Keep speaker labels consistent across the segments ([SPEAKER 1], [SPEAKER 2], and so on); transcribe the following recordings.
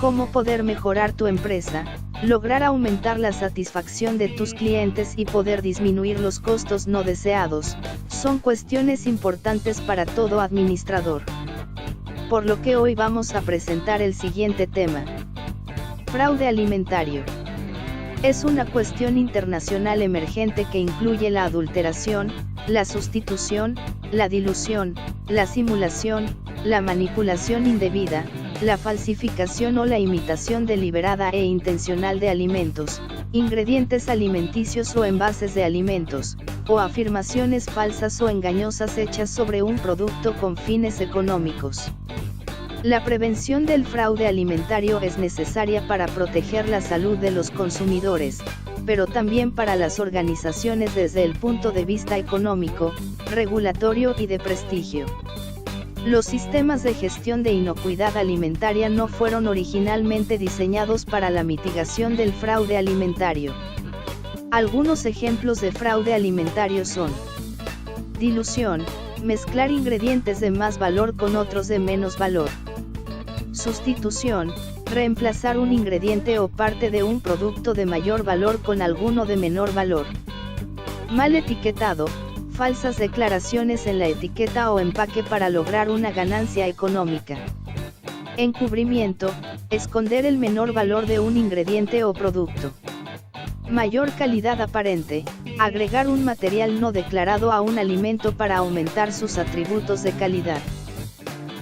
[SPEAKER 1] Cómo poder mejorar tu empresa, lograr aumentar la satisfacción de tus clientes y poder disminuir los costos no deseados, son cuestiones importantes para todo administrador. Por lo que hoy vamos a presentar el siguiente tema. Fraude alimentario. Es una cuestión internacional emergente que incluye la adulteración, la sustitución, la dilución, la simulación, la manipulación indebida, la falsificación o la imitación deliberada e intencional de alimentos, ingredientes alimenticios o envases de alimentos, o afirmaciones falsas o engañosas hechas sobre un producto con fines económicos. La prevención del fraude alimentario es necesaria para proteger la salud de los consumidores, pero también para las organizaciones desde el punto de vista económico, regulatorio y de prestigio. Los sistemas de gestión de inocuidad alimentaria no fueron originalmente diseñados para la mitigación del fraude alimentario. Algunos ejemplos de fraude alimentario son: dilución, mezclar ingredientes de más valor con otros de menos valor. Sustitución, reemplazar un ingrediente o parte de un producto de mayor valor con alguno de menor valor. Mal etiquetado, falsas declaraciones en la etiqueta o empaque para lograr una ganancia económica. Encubrimiento, esconder el menor valor de un ingrediente o producto. Mayor calidad aparente, agregar un material no declarado a un alimento para aumentar sus atributos de calidad.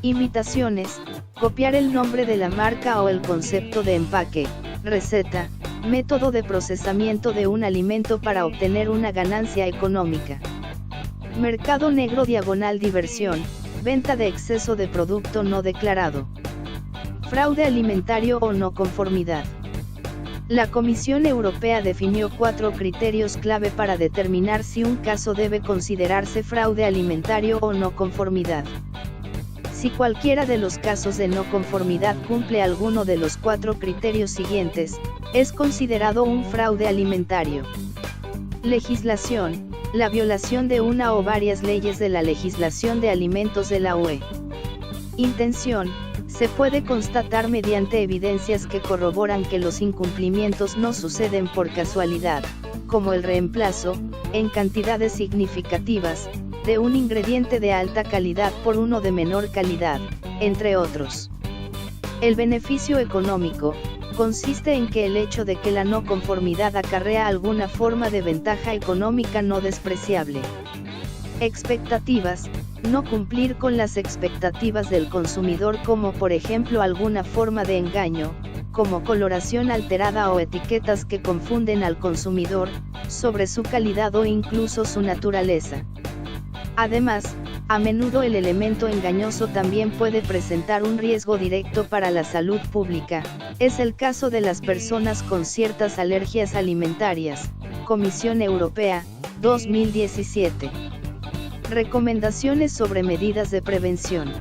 [SPEAKER 1] Imitaciones, copiar el nombre de la marca o el concepto de empaque, receta, método de procesamiento de un alimento para obtener una ganancia económica. Mercado negro / diversión, venta de exceso de producto no declarado. Fraude alimentario o no conformidad. La Comisión Europea definió 4 criterios clave para determinar si un caso debe considerarse fraude alimentario o no conformidad. Si cualquiera de los casos de no conformidad cumple alguno de los 4 criterios siguientes, es considerado un fraude alimentario. Legislación, la violación de una o varias leyes de la legislación de alimentos de la UE. Intención, se puede constatar mediante evidencias que corroboran que los incumplimientos no suceden por casualidad, como el reemplazo, en cantidades significativas, de un ingrediente de alta calidad por uno de menor calidad, entre otros. El beneficio económico consiste en que el hecho de que la no conformidad acarrea alguna forma de ventaja económica no despreciable. Expectativas, no cumplir con las expectativas del consumidor, como por ejemplo alguna forma de engaño, como coloración alterada o etiquetas que confunden al consumidor sobre su calidad o incluso su naturaleza. Además, a menudo el elemento engañoso también puede presentar un riesgo directo para la salud pública. Es el caso de las personas con ciertas alergias alimentarias. Comisión Europea, 2017. Recomendaciones sobre medidas de prevención.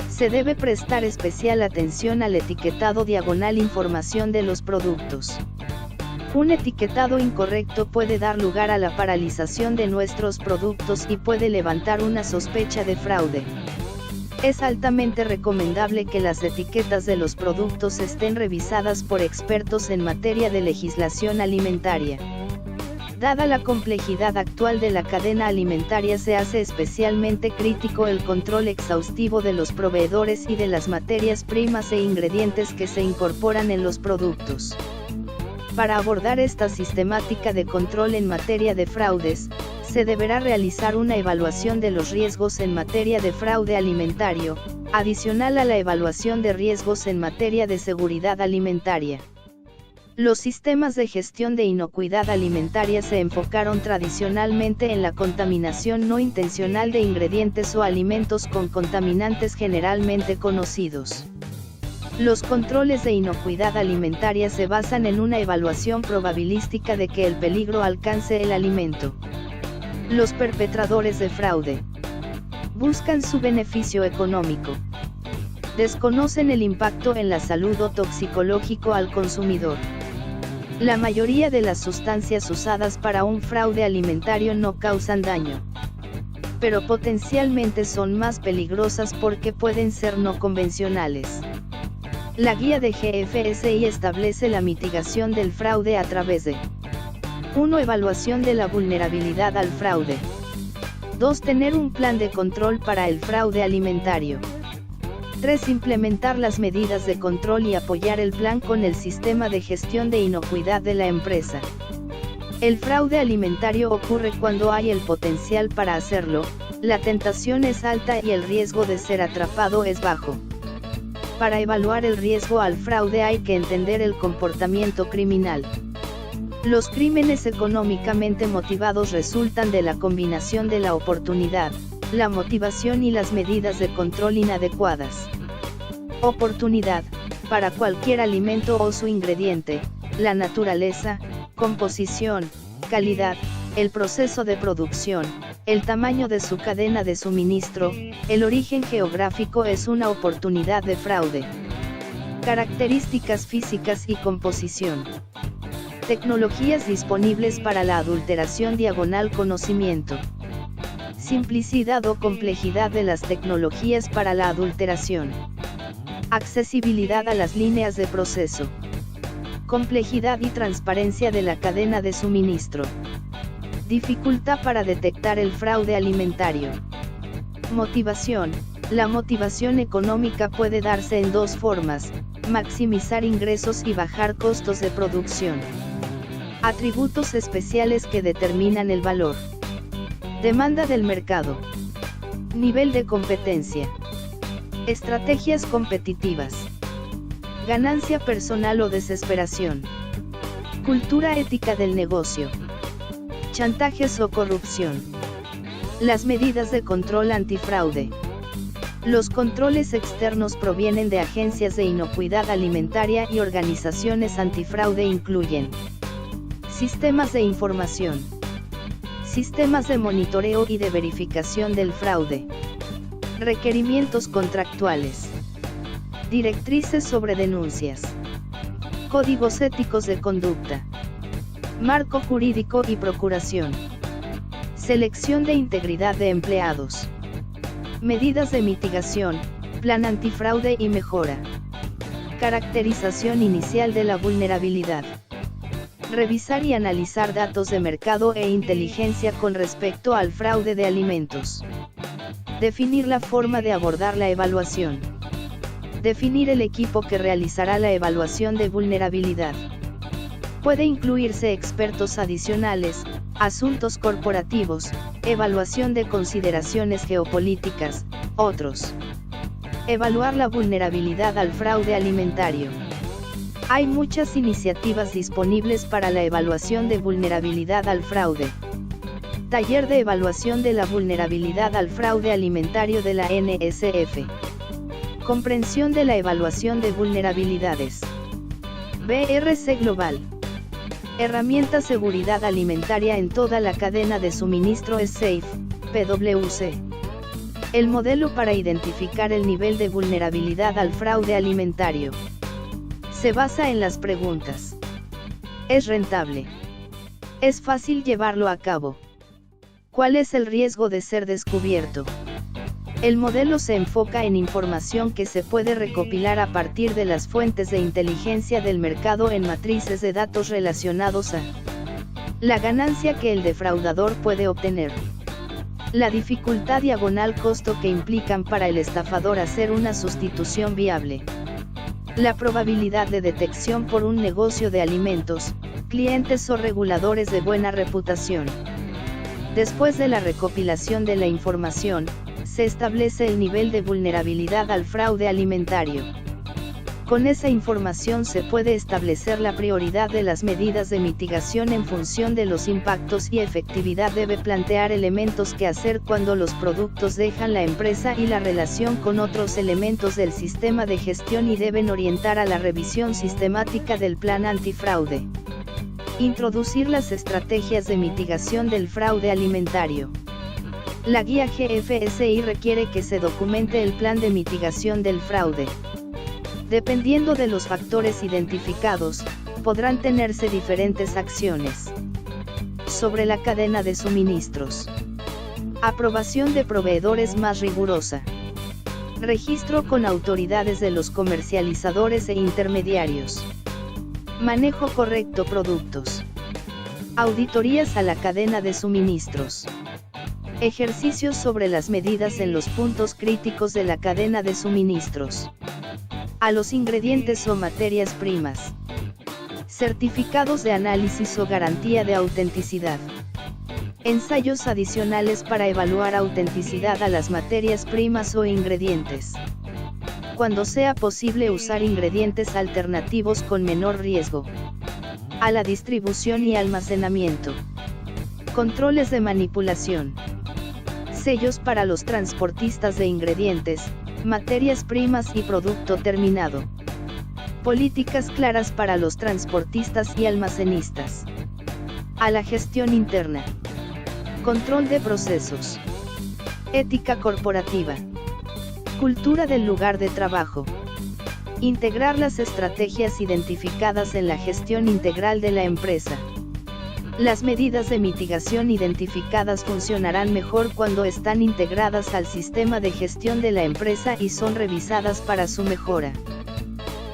[SPEAKER 1] Se debe prestar especial atención al etiquetado / información de los productos. Un etiquetado incorrecto puede dar lugar a la paralización de nuestros productos y puede levantar una sospecha de fraude. Es altamente recomendable que las etiquetas de los productos estén revisadas por expertos en materia de legislación alimentaria. Dada la complejidad actual de la cadena alimentaria, se hace especialmente crítico el control exhaustivo de los proveedores y de las materias primas e ingredientes que se incorporan en los productos. Para abordar esta sistemática de control en materia de fraudes, se deberá realizar una evaluación de los riesgos en materia de fraude alimentario, adicional a la evaluación de riesgos en materia de seguridad alimentaria. Los sistemas de gestión de inocuidad alimentaria se enfocaron tradicionalmente en la contaminación no intencional de ingredientes o alimentos con contaminantes generalmente conocidos. Los controles de inocuidad alimentaria se basan en una evaluación probabilística de que el peligro alcance el alimento. Los perpetradores de fraude buscan su beneficio económico. Desconocen el impacto en la salud o toxicológico al consumidor. La mayoría de las sustancias usadas para un fraude alimentario no causan daño, pero potencialmente son más peligrosas porque pueden ser no convencionales. La guía de GFSI establece la mitigación del fraude a través de 1. Evaluación de la vulnerabilidad al fraude. 2. Tener un plan de control para el fraude alimentario. 3. Implementar las medidas de control y apoyar el plan con el sistema de gestión de inocuidad de la empresa. El fraude alimentario ocurre cuando hay el potencial para hacerlo, la tentación es alta y el riesgo de ser atrapado es bajo. Para evaluar el riesgo al fraude hay que entender el comportamiento criminal. Los crímenes económicamente motivados resultan de la combinación de la oportunidad, la motivación y las medidas de control inadecuadas. Oportunidad, para cualquier alimento o su ingrediente, la naturaleza, composición, calidad, el proceso de producción, el tamaño de su cadena de suministro, el origen geográfico es una oportunidad de fraude. Características físicas y composición. Tecnologías disponibles para la adulteración / conocimiento. Simplicidad o complejidad de las tecnologías para la adulteración. Accesibilidad a las líneas de proceso. Complejidad y transparencia de la cadena de suministro. Dificultad para detectar el fraude alimentario. Motivación. La motivación económica puede darse en dos formas: maximizar ingresos y bajar costos de producción. Atributos especiales que determinan el valor. Demanda del mercado. Nivel de competencia. Estrategias competitivas. Ganancia personal o desesperación. Cultura ética del negocio. Chantajes o corrupción. Las medidas de control antifraude. Los controles externos provienen de agencias de inocuidad alimentaria y organizaciones antifraude incluyen: sistemas de información, sistemas de monitoreo y de verificación del fraude, requerimientos contractuales, directrices sobre denuncias, códigos éticos de conducta, marco jurídico y procuración, selección de integridad de empleados, medidas de mitigación, plan antifraude y mejora, caracterización inicial de la vulnerabilidad, revisar y analizar datos de mercado e inteligencia con respecto al fraude de alimentos, definir la forma de abordar la evaluación, definir el equipo que realizará la evaluación de vulnerabilidad. Puede incluirse expertos adicionales, asuntos corporativos, evaluación de consideraciones geopolíticas, otros. Evaluar la vulnerabilidad al fraude alimentario. Hay muchas iniciativas disponibles para la evaluación de vulnerabilidad al fraude. Taller de evaluación de la vulnerabilidad al fraude alimentario de la NSF. Comprensión de la evaluación de vulnerabilidades. BRC Global. Herramienta Seguridad Alimentaria en toda la cadena de suministro es SAFE, PwC. El modelo para identificar el nivel de vulnerabilidad al fraude alimentario. Se basa en las preguntas: ¿es rentable? ¿Es fácil llevarlo a cabo? ¿Cuál es el riesgo de ser descubierto? El modelo se enfoca en información que se puede recopilar a partir de las fuentes de inteligencia del mercado en matrices de datos relacionados a la ganancia que el defraudador puede obtener, la dificultad / costo que implican para el estafador hacer una sustitución viable, la probabilidad de detección por un negocio de alimentos, clientes o reguladores de buena reputación. Después de la recopilación de la información, se establece el nivel de vulnerabilidad al fraude alimentario. Con esa información se puede establecer la prioridad de las medidas de mitigación en función de los impactos y efectividad. Debe plantear elementos que hacer cuando los productos dejan la empresa y la relación con otros elementos del sistema de gestión y deben orientar a la revisión sistemática del plan antifraude. Introducir las estrategias de mitigación del fraude alimentario. La guía GFSI requiere que se documente el plan de mitigación del fraude. Dependiendo de los factores identificados, podrán tenerse diferentes acciones. Sobre la cadena de suministros. Aprobación de proveedores más rigurosa. Registro con autoridades de los comercializadores e intermediarios. Manejo correcto productos. Auditorías a la cadena de suministros. Ejercicios sobre las medidas en los puntos críticos de la cadena de suministros. A los ingredientes o materias primas. Certificados de análisis o garantía de autenticidad. Ensayos adicionales para evaluar autenticidad a las materias primas o ingredientes. Cuando sea posible usar ingredientes alternativos con menor riesgo. A la distribución y almacenamiento. Controles de manipulación. Sellos para los transportistas de ingredientes, materias primas y producto terminado. Políticas claras para los transportistas y almacenistas. A la gestión interna. Control de procesos. Ética corporativa. Cultura del lugar de trabajo. Integrar las estrategias identificadas en la gestión integral de la empresa. Las medidas de mitigación identificadas funcionarán mejor cuando están integradas al sistema de gestión de la empresa y son revisadas para su mejora.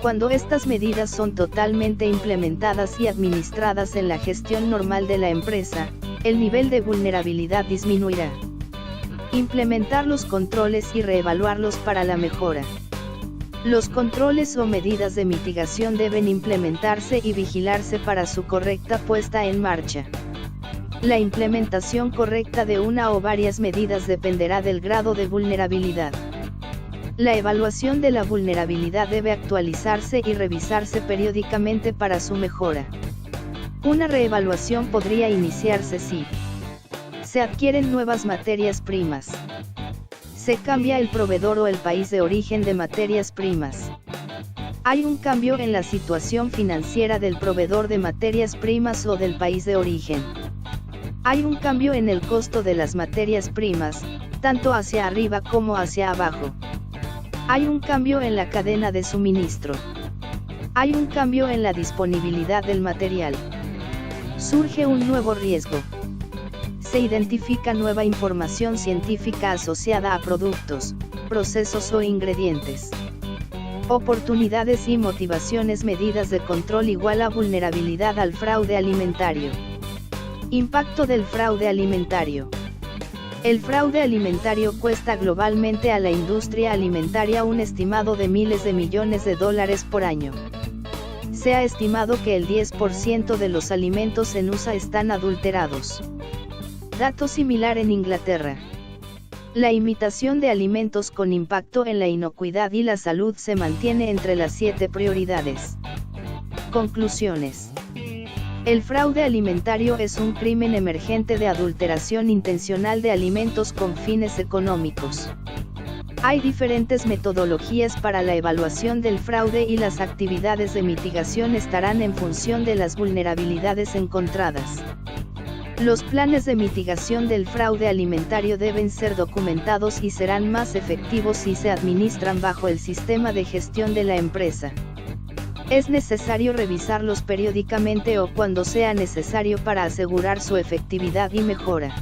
[SPEAKER 1] Cuando estas medidas son totalmente implementadas y administradas en la gestión normal de la empresa, el nivel de vulnerabilidad disminuirá. Implementar los controles y reevaluarlos para la mejora. Los controles o medidas de mitigación deben implementarse y vigilarse para su correcta puesta en marcha. La implementación correcta de una o varias medidas dependerá del grado de vulnerabilidad. La evaluación de la vulnerabilidad debe actualizarse y revisarse periódicamente para su mejora. Una reevaluación podría iniciarse si se adquieren nuevas materias primas. Se cambia el proveedor o el país de origen de materias primas. Hay un cambio en la situación financiera del proveedor de materias primas o del país de origen. Hay un cambio en el costo de las materias primas, tanto hacia arriba como hacia abajo. Hay un cambio en la cadena de suministro. Hay un cambio en la disponibilidad del material. Surge un nuevo riesgo. Se identifica nueva información científica asociada a productos, procesos o ingredientes. Oportunidades y motivaciones. Medidas de control igual a vulnerabilidad al fraude alimentario. Impacto del fraude alimentario. El fraude alimentario cuesta globalmente a la industria alimentaria un estimado de miles de millones de dólares por año. Se ha estimado que el 10% de los alimentos en USA están adulterados. Dato similar en Inglaterra. La imitación de alimentos con impacto en la inocuidad y la salud se mantiene entre las 7 prioridades. Conclusiones. El fraude alimentario es un crimen emergente de adulteración intencional de alimentos con fines económicos. Hay diferentes metodologías para la evaluación del fraude y las actividades de mitigación estarán en función de las vulnerabilidades encontradas. Los planes de mitigación del fraude alimentario deben ser documentados y serán más efectivos si se administran bajo el sistema de gestión de la empresa. Es necesario revisarlos periódicamente o cuando sea necesario para asegurar su efectividad y mejora.